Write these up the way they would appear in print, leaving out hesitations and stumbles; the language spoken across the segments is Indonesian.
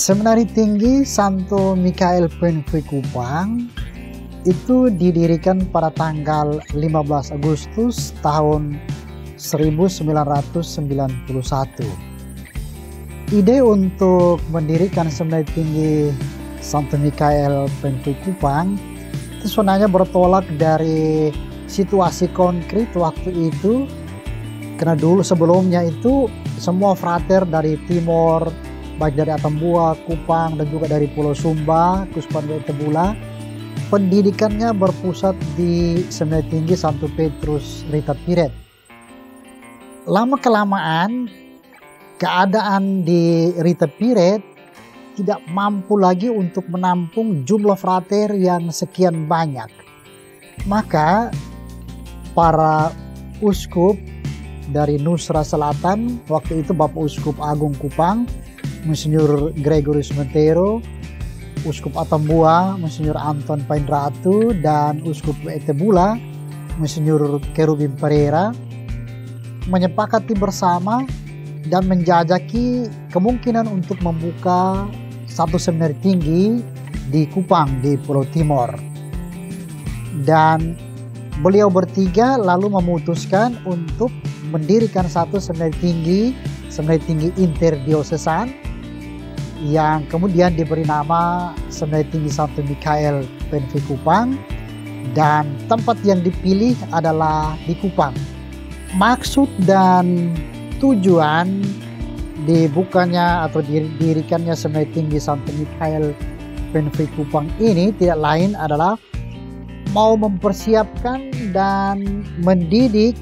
Seminari Tinggi Santo Mikael Penfui Kupang itu didirikan pada tanggal 15 Agustus tahun 1991. Ide untuk mendirikan Seminari Tinggi Santo Mikael Penfui Kupang itu sebenarnya bertolak dari situasi konkret waktu itu, karena dulu sebelumnya itu semua frater dari timur, baik dari Atambua, Kupang, dan juga dari Pulau Sumba, Kuspan Tebula, pendidikannya berpusat di Seminari Tinggi Santo Petrus Rita Piret. Lama-kelamaan, keadaan di Rita Piret tidak mampu lagi untuk menampung jumlah frater yang sekian banyak. Maka, para uskup dari Nusra Selatan, waktu itu Bapak Uskup Agung Kupang, Monsinyur Gregorius Montero, Uskup Atambua, Monsinyur Anton Painratu, dan Uskup Tebula, Monsinyur Kerubim Pereira, menyepakati bersama dan menjajaki kemungkinan untuk membuka satu seminari tinggi di Kupang, di Pulau Timor. Dan beliau bertiga lalu memutuskan untuk mendirikan satu seminari tinggi interdiosesan, yang kemudian diberi nama Seminari Tinggi Santo Mikael Penfui Kupang, dan tempat yang dipilih adalah di Kupang. Maksud dan tujuan dibukanya atau didirikannya Seminari Tinggi Santo Mikael Penfui Kupang ini tidak lain adalah mau mempersiapkan dan mendidik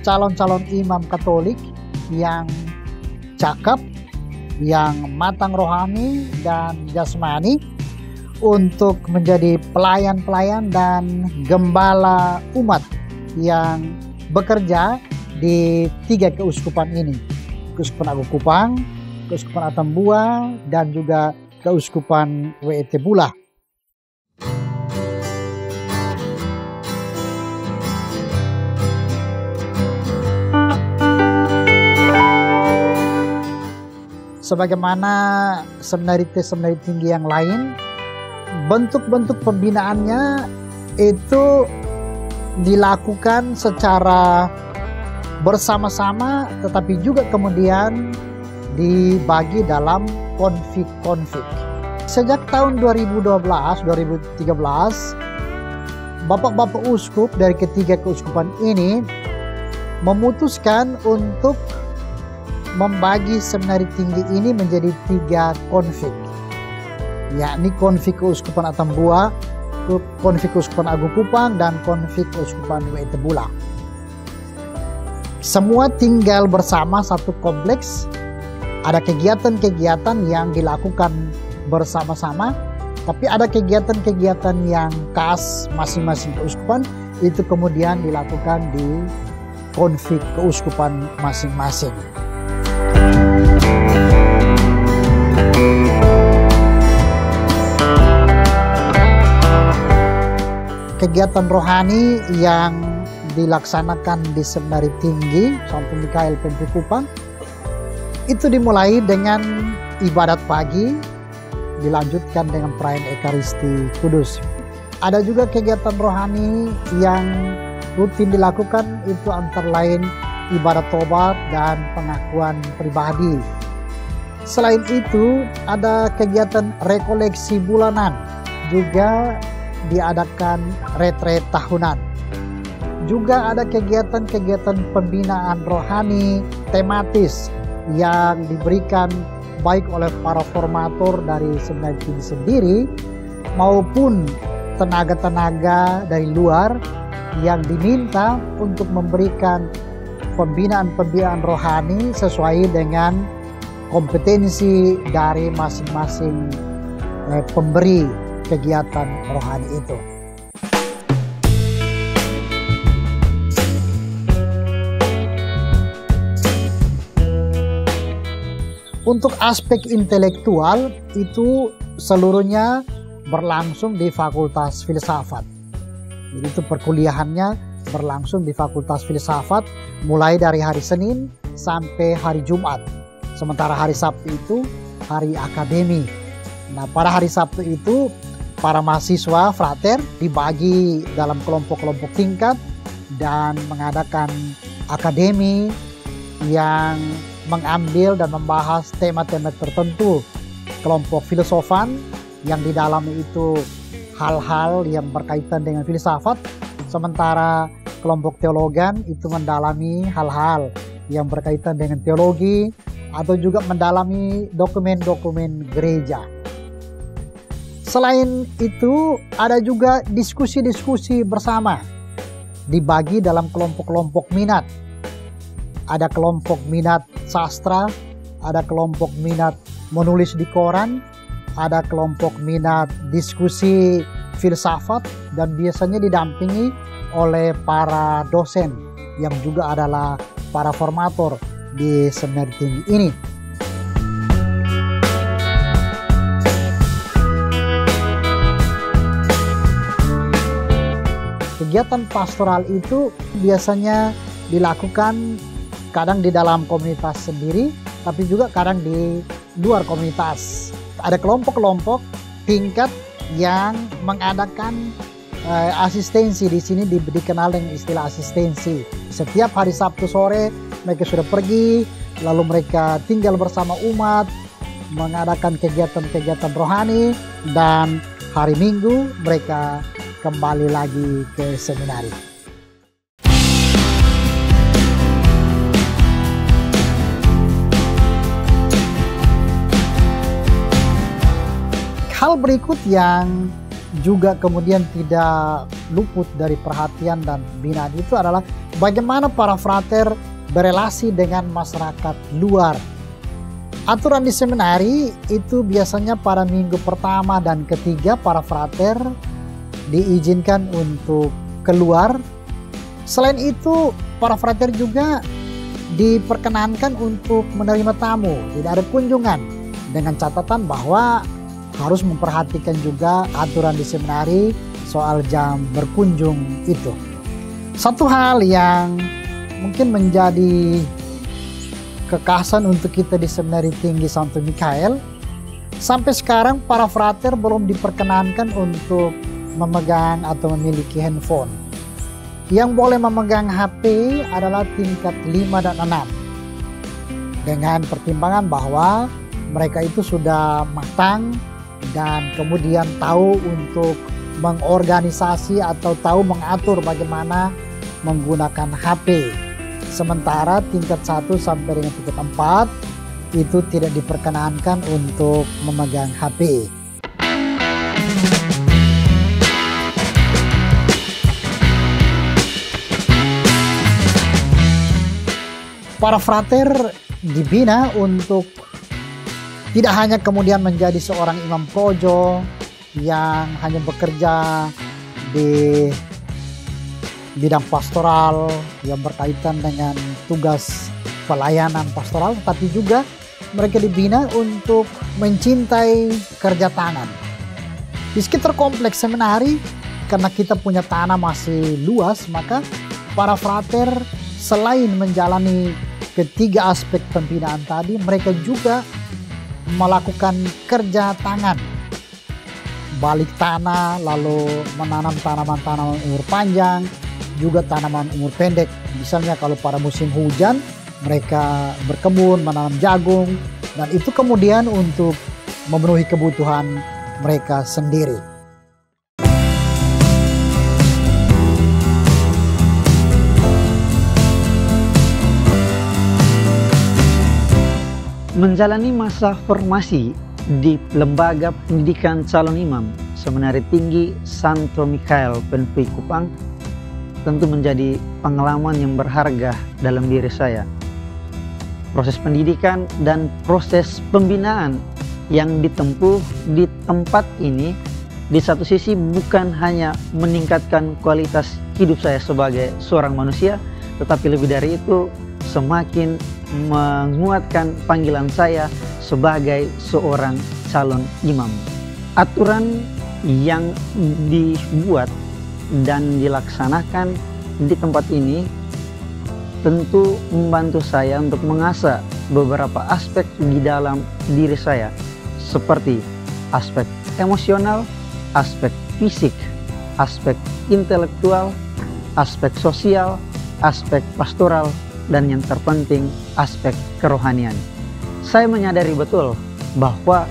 calon-calon imam Katolik yang cakap, yang matang rohani dan jasmani untuk menjadi pelayan-pelayan dan gembala umat yang bekerja di tiga keuskupan ini: Keuskupan Agung Kupang, Keuskupan Atambua, dan juga Keuskupan Tebula. Sebagaimana seminari tinggi yang lain, bentuk-bentuk pembinaannya itu dilakukan secara bersama-sama, tetapi juga kemudian dibagi dalam konflik-konflik. Sejak tahun 2012-2013, Bapak-Bapak Uskup dari ketiga keuskupan ini memutuskan untuk membagi seminari tinggi ini menjadi tiga konflik, yakni konflik Keuskupan Atambua, konflik Keuskupan Agung Kupang, dan konflik Keuskupan Tebula. Semua tinggal bersama satu kompleks, ada kegiatan-kegiatan yang dilakukan bersama-sama, tapi ada kegiatan-kegiatan yang khas masing-masing keuskupan, itu kemudian dilakukan di konflik keuskupan masing-masing. Kegiatan rohani yang dilaksanakan di Seminari Tinggi Santo Mikael Penfui Kupang itu dimulai dengan ibadat pagi, dilanjutkan dengan perayaan Ekaristi Kudus. Ada juga kegiatan rohani yang rutin dilakukan, itu antara lain ibadat tobat dan pengakuan pribadi. Selain itu, ada kegiatan rekoleksi bulanan, juga diadakan retret tahunan. Juga ada kegiatan-kegiatan pembinaan rohani tematis yang diberikan baik oleh para formator dari Seminari Tinggi sendiri maupun tenaga-tenaga dari luar yang diminta untuk memberikan pembinaan-pembinaan rohani sesuai dengan kompetensi dari masing-masing pemberi kegiatan rohani itu. Untuk aspek intelektual itu seluruhnya berlangsung di Fakultas Filsafat. Jadi itu perkuliahannya berlangsung di Fakultas Filsafat mulai dari hari Senin sampai hari Jumat. Sementara hari Sabtu itu hari akademi. Nah, pada hari Sabtu itu para mahasiswa frater dibagi dalam kelompok-kelompok tingkat dan mengadakan akademi yang mengambil dan membahas tema-tema tertentu. Kelompok filosofan yang di dalamnya itu hal-hal yang berkaitan dengan filsafat, sementara kelompok teologan itu mendalami hal-hal yang berkaitan dengan teologi atau juga mendalami dokumen-dokumen gereja. Selain itu ada juga diskusi-diskusi bersama, dibagi dalam kelompok-kelompok minat. Ada kelompok minat sastra, ada kelompok minat menulis di koran, ada kelompok minat diskusi filsafat, dan biasanya didampingi oleh para dosen yang juga adalah para formator di Seminari Tinggi ini. Kegiatan pastoral itu biasanya dilakukan kadang di dalam komunitas sendiri, tapi juga kadang di luar komunitas. Ada kelompok-kelompok tingkat yang mengadakan asistensi. Di sini dikenal dengan istilah asistensi. Setiap hari Sabtu sore mereka sudah pergi, lalu mereka tinggal bersama umat, mengadakan kegiatan-kegiatan rohani, dan hari Minggu mereka kembali lagi ke seminari. Hal berikut yang juga kemudian tidak luput dari perhatian dan pembinaan itu adalah bagaimana para frater berelasi dengan masyarakat luar. Aturan di seminari itu biasanya pada minggu pertama dan ketiga para frater diizinkan untuk keluar. Selain itu para frater juga diperkenankan untuk menerima tamu, tidak ada kunjungan, dengan catatan bahwa harus memperhatikan juga aturan di seminari soal jam berkunjung itu. Satu hal yang mungkin menjadi kekhasan untuk kita di Seminari Tinggi Santo Mikael, sampai sekarang para frater belum diperkenankan untuk memegang atau memiliki handphone. Yang boleh memegang HP adalah tingkat 5 dan 6, dengan pertimbangan bahwa mereka itu sudah matang dan kemudian tahu untuk mengorganisasi atau tahu mengatur bagaimana menggunakan HP. Sementara tingkat 1 sampai dengan tingkat 4 itu tidak diperkenankan untuk memegang HP. Para frater dibina untuk tidak hanya kemudian menjadi seorang imam projo yang hanya bekerja di bidang pastoral yang berkaitan dengan tugas pelayanan pastoral, tapi juga mereka dibina untuk mencintai kerja tangan. Di sekitar kompleks seminari, karena kita punya tanah masih luas, maka para frater selain menjalani ketiga aspek pembinaan tadi, mereka juga melakukan kerja tangan, balik tanah, lalu menanam tanaman-tanaman umur panjang, juga tanaman umur pendek. Misalnya kalau pada musim hujan mereka berkebun, menanam jagung, dan itu kemudian untuk memenuhi kebutuhan mereka sendiri. Menjalani masa formasi di Lembaga Pendidikan Calon Imam Seminari Tinggi Santo Mikael Penpui Kupang tentu menjadi pengalaman yang berharga dalam diri saya. Proses pendidikan dan proses pembinaan yang ditempuh di tempat ini di satu sisi bukan hanya meningkatkan kualitas hidup saya sebagai seorang manusia, tetapi lebih dari itu semakin menguatkan panggilan saya sebagai seorang calon imam. Aturan yang dibuat dan dilaksanakan di tempat ini tentu membantu saya untuk mengasah beberapa aspek di dalam diri saya, seperti aspek emosional, aspek fisik, aspek intelektual, aspek sosial, aspek pastoral, dan yang terpenting aspek kerohanian. Saya menyadari betul bahwa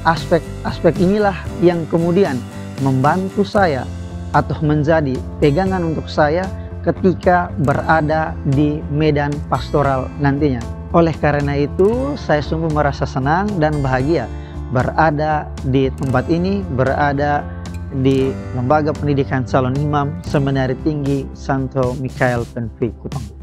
aspek-aspek inilah yang kemudian membantu saya atau menjadi pegangan untuk saya ketika berada di medan pastoral nantinya. Oleh karena itu, saya sungguh merasa senang dan bahagia berada di tempat ini, berada di Lembaga Pendidikan Calon Imam Seminari Tinggi Santo Mikael Penpik Kupang.